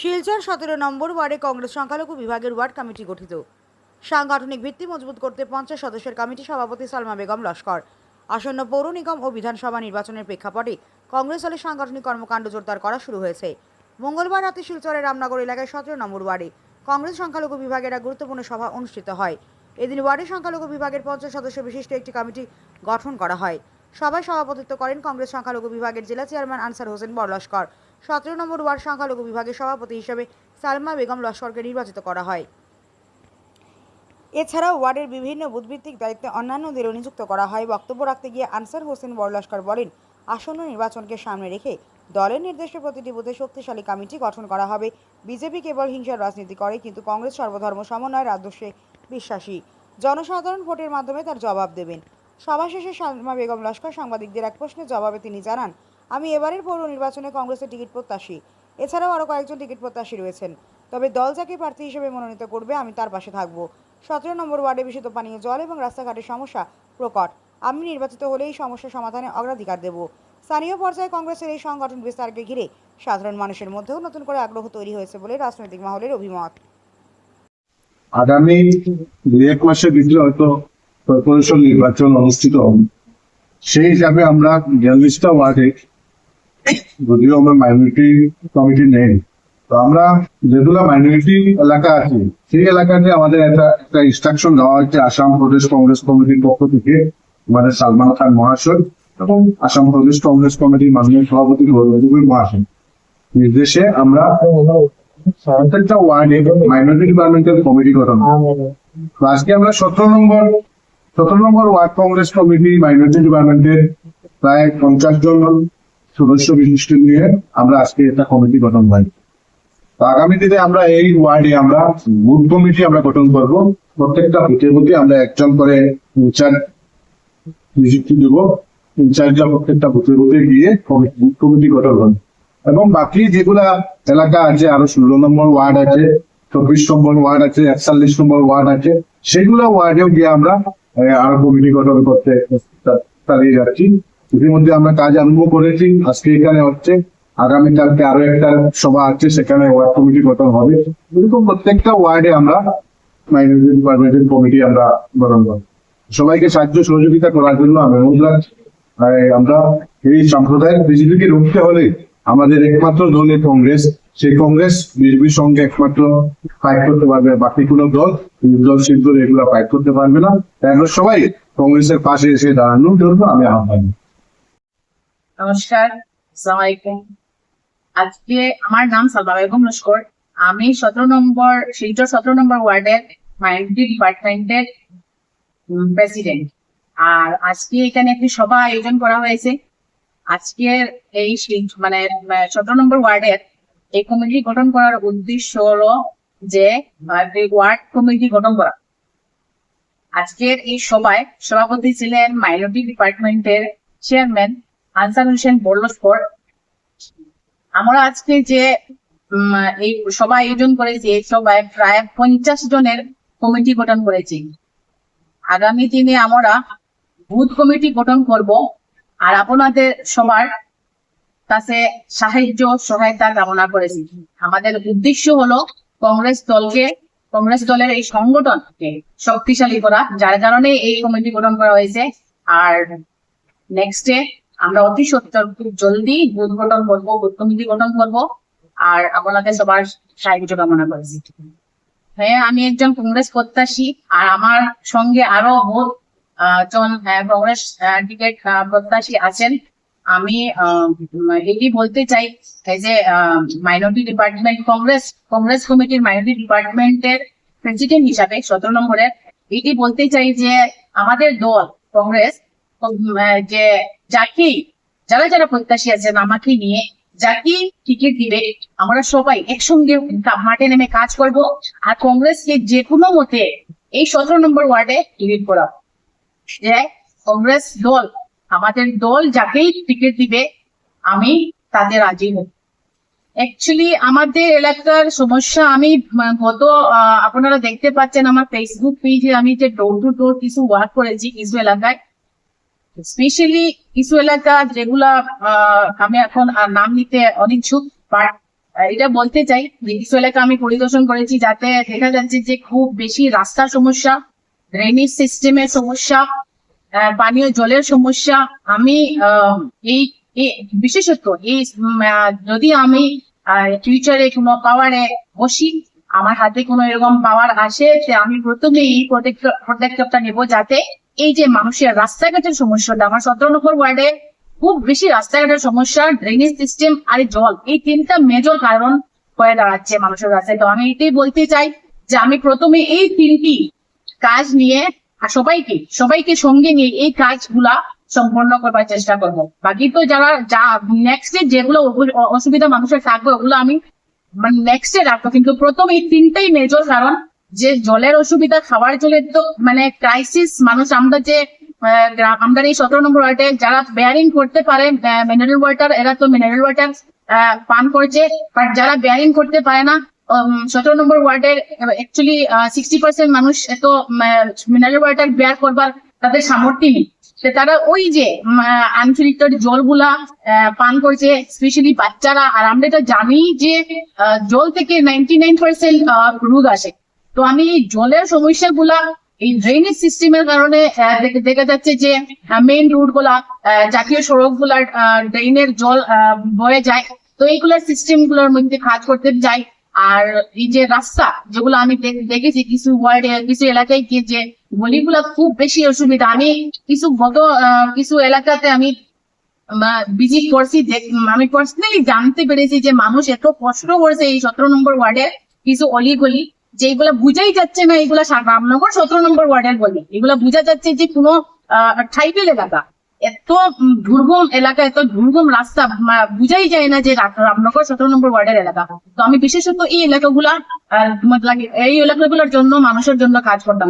শিলচর 17 নম্বর ওয়ার্ডে কংগ্রেস সংখ্যালঘু বিভাগের ওয়ার্ড কমিটি গঠিত। সাংগঠনিক ভিত্তি মজবুত করতে 50 সদস্যের কমিটি সভাপতি সালমা বেগম লস্কর। আসন্ন পৌর নিগম ও বিধানসভা নির্বাচনের প্রেক্ষাপটে কংগ্রেস দলের সাংগঠনিক কর্মকাণ্ড জোরদার করা শুরু হয়েছে। মঙ্গলবার রাতে শিলচরের রামনগর এলাকায় 17 নম্বর ওয়ার্ডে কংগ্রেস সংখ্যালঘু বিভাগের এক গুরুত্বপূর্ণ সভা অনুষ্ঠিত হয়। এদিন ওয়ার্ডে সংখ্যালঘু বিভাগের 50 সদস্য বিশিষ্ট একটি কমিটি গঠন করা হয়। সভায় সভাপতিত্ব করেন কংগ্রেস সংখ্যালঘু বিভাগের জেলা চেয়ারম্যান আনসার হোসেন বড়লস্কর। 17 নম্বর ওয়ার্ড সংখ্যালঘু বিভাগের সভাপতি হিসেবে সালমা বেগম লস্করকে নির্বাচিত করা হয়। এছাড়াও ওয়ার্ডের বিভিন্ন বুথভিত্তিক দায়িত্বে অন্যান্যদেরও নিযুক্ত করা হয়। বক্তব্য রাখতে গিয়ে আনসার হোসেন বড়লস্কর বলেন, আসন্ন নির্বাচনকে সামনে রেখে দলের নির্দেশে প্রতিটি বুথে শক্তিশালী কমিটি গঠন করা হবে। বিজেপি কেবল হিংসার রাজনীতি করে, কিন্তু কংগ্রেস সর্বধর্ম সমন্বয়ের আদর্শে বিশ্বাসী। জনসাধারণ ভোটের মাধ্যমে তার জবাব দেবেন। সভা শেষে সালমা বেগম লস্কর সাংবাদিকদের এক প্রশ্নের জবাবে তিনি জানান, আমি এবারের পৌর নির্বাচনে কংগ্রেসের টিকিট প্রত্যাশী। এছাড়াও আরও কয়েকজন টিকিট প্রত্যাশী রয়েছেন। তবে দল যাকে প্রার্থী হিসেবে মনোনীত করবে আমি তার পাশে থাকব। 17 নম্বর ওয়ার্ডে বিশুদ্ধ পানীয় জল এবং রাস্তাঘাটের সমস্যা প্রকট। আমি নির্বাচিত হলে এই সমস্যা সমাধানে অগ্রাধিকার দেব। স্থানীয় পর্যায়ে কংগ্রেসের এই সংগঠন বিস্তারকে ঘিরে সাধারণ মানুষের মধ্যেও নতুন করে আগ্রহ তৈরি হয়েছে বলে রাজনৈতিক মহলের অভিমত। আগামী 2-1 মাসের ভিতরে হয়তো কর্পোরেশন নির্বাচন অনুষ্ঠিত হবে। সেই হিসাবে আমরা 42টা ওয়ার্ডে, যদিও আমরা মাইনরিটি কমিটি নেই, তো আমরা যেগুলো মাইনরিটি এলাকা আছে সেই এলাকাতে আমাদের একটা ইনস্ট্রাকশন দেওয়া হয়েছে আসাম প্রদেশ কংগ্রেস কমিটির পক্ষ থেকে, আমাদের সালমান খান মহাশয় এবং আসাম প্রদেশ কংগ্রেস কমিটির মাননীয় সভাপতি রবীন্দ্র মহাশয় নির্দেশে আমরা প্রত্যেকটা ওয়ার্ডে মাইনরিটি ডিপার্টমেন্টাল কমিটি গঠন। আজকে আমরা 17 নম্বর ওয়ার্ড কংগ্রেস কমিটি মাইনরিটি ডিপার্টমেন্টের প্রায় 50 জন সদস্য বিশিষ্ট নিয়ে আমরা আজকে একটা কমিটি গঠন হয়। তো আগামী দিনে আমরা এই ওয়ার্ডে আমরা বুথ কমিটি আমরা গঠন করব। প্রত্যেকটা বুথের মধ্যে আমরা একজন করে ইনচার্জ নিযুক্তি দেব। ইনচার্জরা প্রত্যেকটা বুথে বুথে গিয়ে বুথ কমিটি গঠন করবে এবং বাকি যেগুলা এলাকা আছে, আরো 16 নম্বর ওয়ার্ড আছে, 24 নম্বর ওয়ার্ড আছে, 41 নম্বর ওয়ার্ড আছে, সেগুলো ওয়ার্ডেও গিয়ে আমরা আরো কমিটি গঠন করতে চালিয়ে যাচ্ছি। ইতিমধ্যে আমরা কাজ আরম্ভ করেছি। আজকে এখানে হচ্ছে, আগামীকালকে আরো একটা সভা আছে, সেখানে ওয়ার্ড কমিটি গঠন হবে। এরকম প্রত্যেকটা ওয়ার্ডে আমরা মাইনরিটি ডিপার্টমেন্টের কমিটি আমরা গঠন করব। সবাইকে সাহায্য সহযোগিতা করার জন্য আমি অনুরোধ রাখছি। আমরা এই সম্প্রদায়ের বিজেপিকে রুখতে হলে আমাদের একমাত্র দলের কংগ্রেস, সেই কংগ্রেস বিজেপির সঙ্গে একমাত্র ফাইট করতে পারবে, বাকি কোনো দল সিদ্ধ এগুলো ফাইট করতে পারবে না। আমরা সবাই কংগ্রেসের পাশে এসে দাঁড়ানোর জন্য আমি আহ্বান। নমস্কার, আসসালামু আলাইকুম। আজকে আমার নাম সালমা বেগম লস্কর। আমি শিলচর 17 নম্বর ওয়ার্ডের মাইনরিটি ডিপার্টমেন্টের প্রেসিডেন্ট। আর আজকে এখানে একটি সভা আয়োজন করা হয়েছে। আজকের এই 17 নম্বর ওয়ার্ডের এই কমিটি গঠন করার উদ্দেশ্য হলো যে ওয়ার্ড কমিটি গঠন করা। আজকের এই সভায় সভাপতি ছিলেন মাইনরিটি ডিপার্টমেন্টের চেয়ারম্যান আনসার হোসেন বড়লস্কর। আমরা আজকে যে এই সভা আয়োজন করেছি, এই সভায় প্রায় 50 জনের কমিটি গঠন করেছি। আগামী দিনে আমরা বুথ কমিটি গঠন করব। আর আপনাদের সবার কাছে সহায়তা কামনা করেছি। আমাদের উদ্দেশ্য হলো কংগ্রেস দলের এই সংগঠনকে শক্তিশালী করা, যার কারণে এই কমিটি গঠন করা হয়েছে। আর নেক্সটে আমরা অতি সত্তর খুব জলদি বুথ কমিটি গঠন করব। আর আপনাদের সবার সাহায্য কামনা করেছি। হ্যাঁ, আমি একজন কংগ্রেস প্রত্যাশী, আর আমার সঙ্গে আরো বহুত জন কংগ্রেস টিকিট প্রত্যাশী আছেন। আমি এটি বলতে চাই যে মাইনরিটি ডিপার্টমেন্ট কংগ্রেস কমিটির মাইনরিটি ডিপার্টমেন্টের প্রেসিডেন্ট হিসাবে 17 নম্বরের এটি বলতে চাই যে আমাদের দল কংগ্রেস যে যারা প্রত্যাশী আছেন আমাকে নিয়ে যাকে টিকিট দিবে, আমরা সবাই একসঙ্গে মাঠে নেমে কাজ করব। আর কংগ্রেসকে যে কোনো মতে এই 17 নম্বর ওয়ার্ডে টিকিট করা, যে কংগ্রেস দল, আমাদের দল যাকেই টিকিট দিবে আমি তাদের রাজি হব। অ্যাকচুয়ালি আমাদের এলাকার সমস্যা, আমি আপনারা দেখতে পাচ্ছেন আমার ফেসবুক পেজে আমি যে ডোর টু ডোর কিছু ওয়ার্ক করেছি কিছু এলাকায়, স্পেশালি কিছু এলাকা যেগুলা আমি এখন নাম নিতে অনিচ্ছুক, বাট এটা বলতে চাই যে কিছু এলাকা আমি পরিদর্শন করেছি যাতে দেখা যাচ্ছে যে খুব বেশি রাস্তার সমস্যা, ড্রেনেজ সিস্টেমের সমস্যা, পানীয় জলের সমস্যা। আমি বিশেষত যদি আমি ফিউচারে কোনো পাওয়ারে বসি, আমার হাতে কোনো এরকম পাওয়ার আসে, আমি প্রথমে এই পদক্ষেপটা নেব যাতে এই যে মানুষের রাস্তাঘাটের সমস্যাটা, আমার 17 নম্বর ওয়ার্ডে খুব বেশি রাস্তাঘাটের সমস্যা, ড্রেনেজ সিস্টেম আর জল, এই তিনটা মেজর কারণ হয়ে দাঁড়াচ্ছে মানুষের কাছে। তো আমি এটাই বলতে চাই যে আমি প্রথমে এই তিনটি কাজ নিয়ে আর সবাইকে সঙ্গে নিয়ে এই কাজগুলা সম্পন্ন করবার চেষ্টা করব। বাকি তো যা নেক্সট যেগুলো অসুবিধা মানুষের থাকবে ওগুলো আমি মানে নেক্সটে রাখবো, কিন্তু প্রথম এই তিনটাই মেজর কারণ, যে জলের অসুবিধা, খাবার জলের তো মানে ক্রাইসিস। মানুষ আমরা যে আমরা এই 17 নম্বর ওয়ার্ডে যারা বেয়ারিং করতে পারে মিনারেল ওয়াটার, এরা তো মিনারেল ওয়াটার পান করছে, বাট যারা বেয়ারিং করতে পারে না 17 নম্বর ওয়ার্ডের অ্যাকচুয়ালি 60% মানুষ এত মিনারেল ওয়াটার বেয়ার করবার তাদের সামর্থ্য নেই। তারা ওই যে আনফিল্টার জলগুলা পান করছে, স্পেশালি বাচ্চারা। আর আমরা এটা জানি যে জল থেকে 99% রোগ আসে। তো আমি এই জলের সমস্যাগুলা, এই ড্রেনেজ সিস্টেমের কারণে দেখা যাচ্ছে যে মেইন রোড গুলা, জাতীয় সড়ক গুলার ড্রেনের জল বয়ে যায়। তো এইগুলার সিস্টেম গুলোর মধ্যে কাজ করতে যাই। আর এই যে রাস্তা যেগুলো আমি দেখেছি কিছু ওয়ার্ডে, কিছু এলাকায় কি যে গলিগুলা খুব বেশি অসুবিধা। আমি কিছু এলাকাতে আমি ভিজিট করছি, আমি পার্সোনালি জানতে পেরেছি যে মানুষ এত কষ্ট করেছে এই 17 নম্বর ওয়ার্ডের কিছু অলিগলি, যে এগুলা বুঝাই যাচ্ছে না এগুলা রামনগর 17 নম্বর ওয়ার্ডের গলি। এগুলা বোঝা যাচ্ছে যে কোনো ট্রাইবেল এলাকা, এত দুর্গম এলাকা, এত দুর্গম রাস্তা, বুঝাই যায় না যে রামনগর 17 নম্বর ওয়ার্ডের এলাকা। তো আমি বিশেষত এই এলাকাগুলোর জন্য, মানুষের জন্য কাজ করতাম।